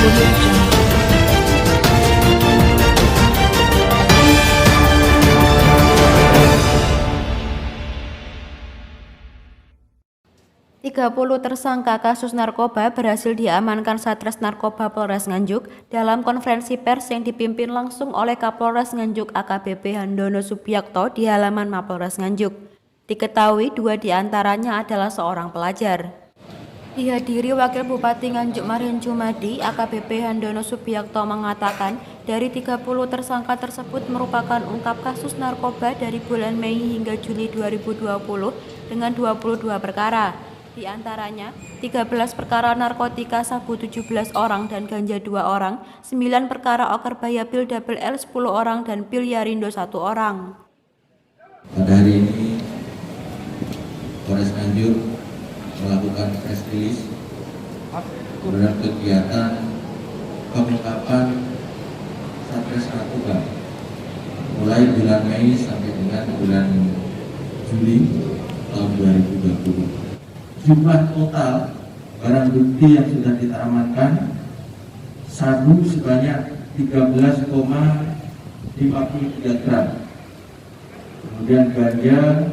Audio Jungle. 30 tersangka kasus narkoba berhasil diamankan Satres Narkoba Polres Nganjuk dalam konferensi pers yang dipimpin langsung oleh Kapolres Nganjuk AKBP Handono Subiakto di halaman Mapolres Nganjuk. Diketahui 2 diantaranya adalah seorang pelajar. Dihadiri Wakil Bupati Nganjuk Marhen Jumadi, AKBP Handono Subiakto mengatakan dari 30 tersangka tersebut merupakan ungkap kasus narkoba dari bulan Mei hingga Juli 2020 dengan 22 perkara. Di antaranya, 13 perkara narkotika sabu 17 orang dan ganja 2 orang, 9 perkara okerbaya pil double L 10 orang dan pil Yarindo 1 orang. Pada hari ini, Polres Nganjuk melakukan press release terhadap kegiatan pengungkapan Satres Narkoba mulai bulan Mei sampai dengan bulan Juli tahun 2020. Jumlah total barang bukti yang sudah kita amankan sabu sebanyak 13,53 gram, kemudian ganja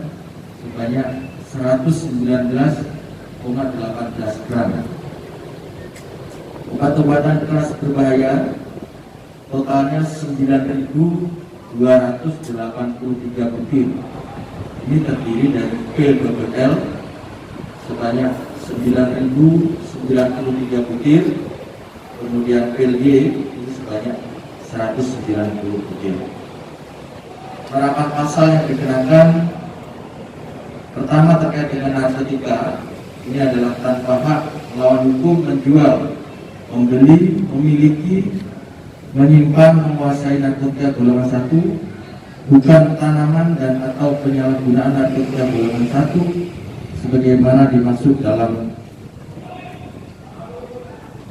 sebanyak 119,18 gram. Obat-obatan keras berbahaya totalnya 9.283 butir. Ini terdiri dari pil double L sebanyak 9.093 butir, kemudian pil Y ini sebanyak 190 butir. Penerapan pasal yang dikenakan pertama terkait dengan narkotika, ini adalah tanpa hak melawan hukum menjual, membeli, memiliki, menyimpan, menguasai narkotika golongan 1, bukan tanaman dan atau penyalahgunaan narkotika golongan 1 sebagaimana dimaksud dalam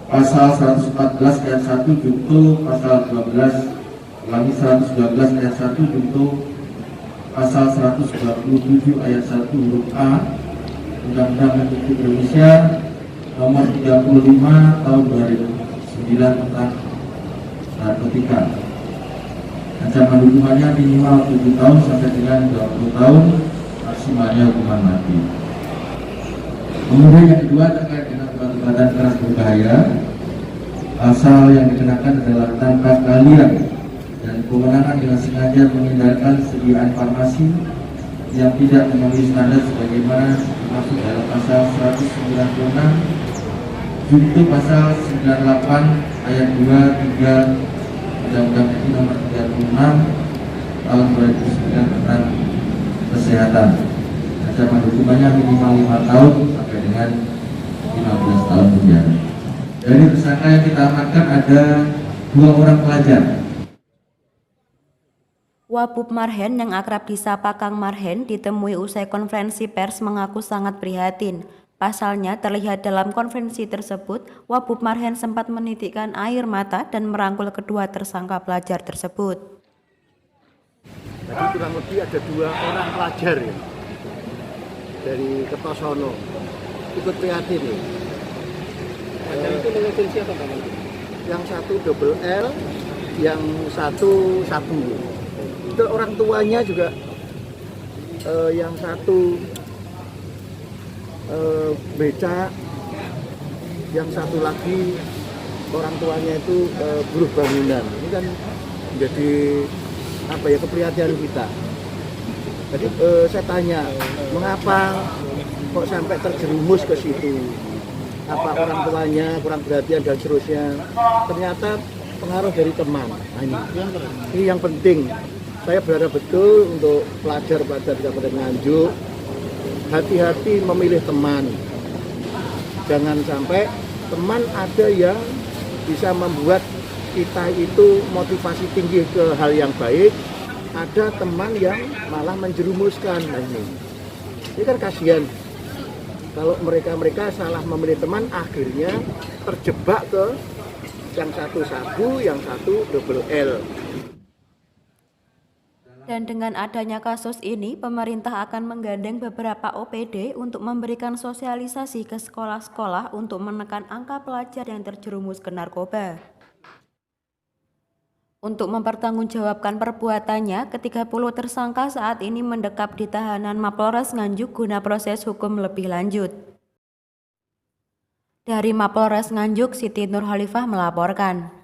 pasal 114 ayat 1 junto pasal 12 ulangi 112 ayat 1 junto pasal 127 ayat 1 huruf A Undang-Undang Republik Indonesia nomor 35 tahun 2009 tentang narkotika. Ancaman hukumannya minimal 7 tahun sampai dengan 20 tahun, maksimalnya hukuman mati. Kemudian yang kedua terkait dengan obat-obatan keras berbahaya, pasal yang dikenakan adalah tangkap kalian dan kewenangan dengan sengaja menghindarkan sediaan farmasi yang tidak memenuhi standar sebagaimana dimaksud dalam pasal 196 junto pasal 98 ayat 2, 3 Undang-Undang RI nomor 36 tahun 2009 tentang kesehatan. Ancaman hukumannya minimal 5 tahun sampai dengan 15 tahun penjara. Dari tersangka yang kita amankan ada 2 orang pelajar. Wabub Marhen yang akrab disapa Kang Marhen ditemui usai konferensi pers mengaku sangat prihatin. Pasalnya terlihat dalam konferensi tersebut, Wabub Marhen sempat menitikkan air mata dan merangkul kedua tersangka pelajar tersebut. Jadi kurang lebih ada 2 orang pelajar ya, dari Kertosono ikut prihatin ya. Itu mengajukan siapa Pak? Yang satu double L, yang satu sabu. Itu orang tuanya juga, yang satu beca, yang satu lagi orang tuanya itu buruh bangunan. Ini kan menjadi apa ya, keprihatinan kita. Jadi saya tanya, mengapa kok sampai terjerumus ke situ? Apa orang tuanya kurang perhatian dan seterusnya? Ternyata pengaruh dari teman. Nah, ini yang penting. Saya berharap betul untuk pelajar-pelajar di Kabupaten Nganjuk hati-hati memilih teman. Jangan sampai teman ada yang bisa membuat kita itu motivasi tinggi ke hal yang baik. Ada teman yang malah menjerumuskan. Nah, ini kan kasihan kalau mereka salah memilih teman, akhirnya terjebak ke yang satu sabu, yang satu double L. Dan dengan adanya kasus ini, pemerintah akan menggandeng beberapa OPD untuk memberikan sosialisasi ke sekolah-sekolah untuk menekan angka pelajar yang terjerumus ke narkoba. Untuk mempertanggungjawabkan perbuatannya, ke-30 tersangka saat ini mendekap di tahanan Mapolres Nganjuk guna proses hukum lebih lanjut. Dari Mapolres Nganjuk, Siti Nurhalifah melaporkan.